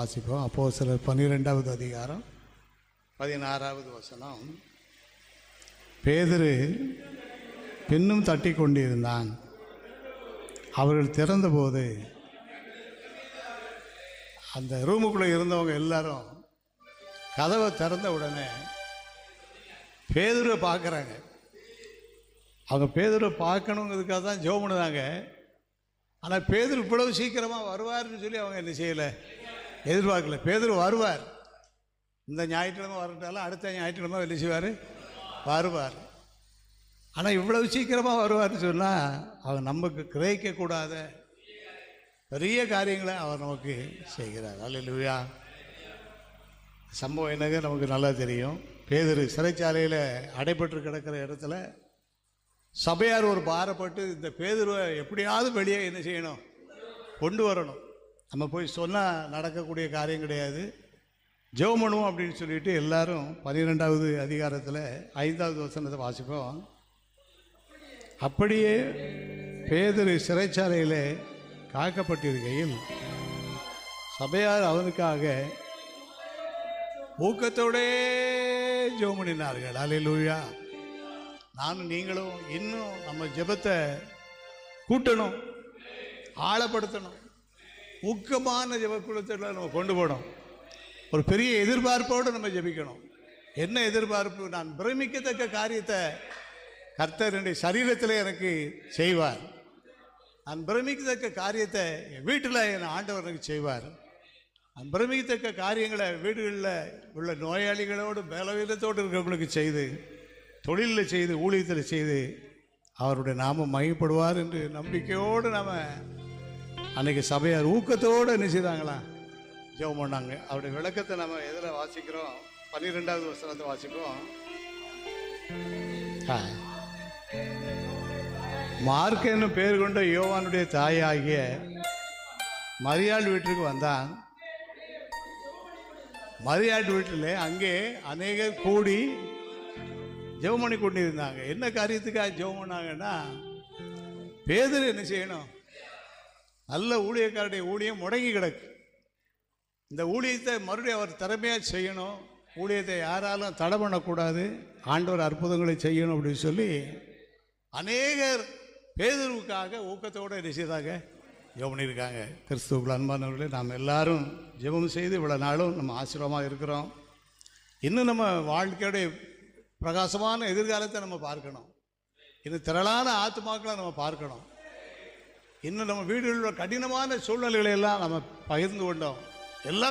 வாசிப்போம். அப்போஸ்தலர் 12வது அதிகாரம் 16வது வசனம். பேதுரு பின்னும் தட்டி கொண்டிருந்தான். அவர்கள் திறந்தபோது அந்த ரூமுக்குள்ளே இருந்தவங்க எல்லாரும் கதவை திறந்த உடனே பேதுருவை பார்க்குறாங்க. அவங்க பேதுருவை பார்க்கணுங்கிறதுக்காக தான் ஜெபம் பண்ணுதாங்க. ஆனால் பேதுரு இவ்வளவு சீக்கிரமாக வருவார்னு சொல்லி அவங்க என்ன செய்யலை, எதிர்பார்க்கல. பேதுரு வருவார், இந்த ஞாயிற்றுக்கிழமை வரட்டாலும் அடுத்த ஞாயிற்றுக்கிழமை என்ன செய்வார், வருவார். ஆனால் இவ்வளவு சீக்கிரமாக வருவார்னு சொன்னால் அவர் நமக்கு கிரகிக்கக்கூடாத பெரிய காரியங்களை அவர் நமக்கு செய்கிறார். அல்லேலூயா. சம்பவம் என்னங்க நமக்கு நல்லா தெரியும். பேதுரு சிறைச்சாலையில் அடைபட்டு கிடக்கிற இடத்துல சபையார் ஒரு பாரப்பட்டு இந்த பேதுருவை எப்படியாவது வெளியே என்ன செய்யணும், கொண்டு வரணும். நம்ம போய் சொன்னால் நடக்கக்கூடிய காரியம் கிடையாது. ஜெபம் பண்ணுவோம் அப்படின்னு சொல்லிட்டு எல்லாரும் 12வது அதிகாரத்தில் 5வது வசனத்தை வாசிப்போம். அப்படியே பேதுரு சிறைச்சாலையில் காக்கப்பட்டிருக்கையில் சபையார் அவனுக்காக ஊக்கத்தோடே ஜெபம் பண்ணினார்கள். அல்லேலூயா. நானும் நீங்களும் இன்னும் நம்ம ஜெபத்தை கூட்டணும், ஆழப்படுத்தணும். ஊக்கமான ஜெபக்குழுத்தில் நம்ம கொண்டு போகணும். ஒரு பெரிய எதிர்பார்ப்போடு நம்ம ஜெபிக்கணும். என்ன எதிர்பார்ப்பு? நான் பிரமிக்கத்தக்க காரியத்தை கர்த்தர் என்னுடைய சரீரத்தில் எனக்கு செய்வார். நான் பிரமிக்கத்தக்க காரியத்தை என் வீட்டில் என் ஆண்டவர் எனக்கு செய்வார். நான் பிரமிக்கத்தக்க காரியங்களை வீடுகளில் உள்ள நோயாளிகளோடு பலவீனத்தோடு இருக்கிறவங்களுக்கு செய்து, தொழிலில் செய்து, ஊழியத்தில் செய்து அவருடைய நாமம் மையப்படுவார் என்று நம்பிக்கையோடு நாம் அன்றைக்கி சபையார் ஊக்கத்தோடு என்ன செய்தாங்களா, ஜெபம் பண்ணாங்க. அவருடைய விளக்கத்தை நம்ம எதில் வாசிக்கிறோம்? 12வது வசனத்தை வாசிப்போம். மார்க் என்னும் பேர் கொண்ட யோவானுடைய தாயாகிய மரியாள் வீட்டுக்கு வந்தான். மரியாள் வீட்டில் அங்கே அநேகர் கூடி ஜெபம் பண்ணி கொண்டிருந்தாங்க. என்ன காரியத்துக்காக ஜெபம் பண்ணாங்கன்னா, பேதுரு என்ன செய்யணும், நல்ல ஊழியக்காரருடைய ஊழியம் முடங்கி கிடக்கு, இந்த ஊழியத்தை மறுபடியும் அவர் திறமையாக செய்யணும், ஊழியத்தை யாராலும் தடை பண்ணக்கூடாது, ஆண்டவர் அற்புதங்களை செய்யணும் அப்படின்னு சொல்லி அநேகர் பேதுருவுக்காக ஊக்கத்தோடு என்ன செய்தாங்க, ஜெபம் பண்ணியிருக்காங்க. கிறிஸ்துவுக்குள் அன்பானவர்களே, நாம் எல்லாரும் ஜெபம் செய்து இவ்வளோ நாளும் நம்ம ஆசீர்வாதமாக இருக்கிறோம். இன்னும் நம்ம வாழ்க்கையுடைய பிரகாசமான எதிர்காலத்தை நம்ம பார்க்கணும். இன்னும் திரளான ஆத்துமாக்களை நம்ம பார்க்கணும். இன்னும் நம்ம வீடுகளில் கடினமான சூழ்நிலைகளை எல்லாம் நம்ம பகிர்ந்து கொண்டோம். எல்லா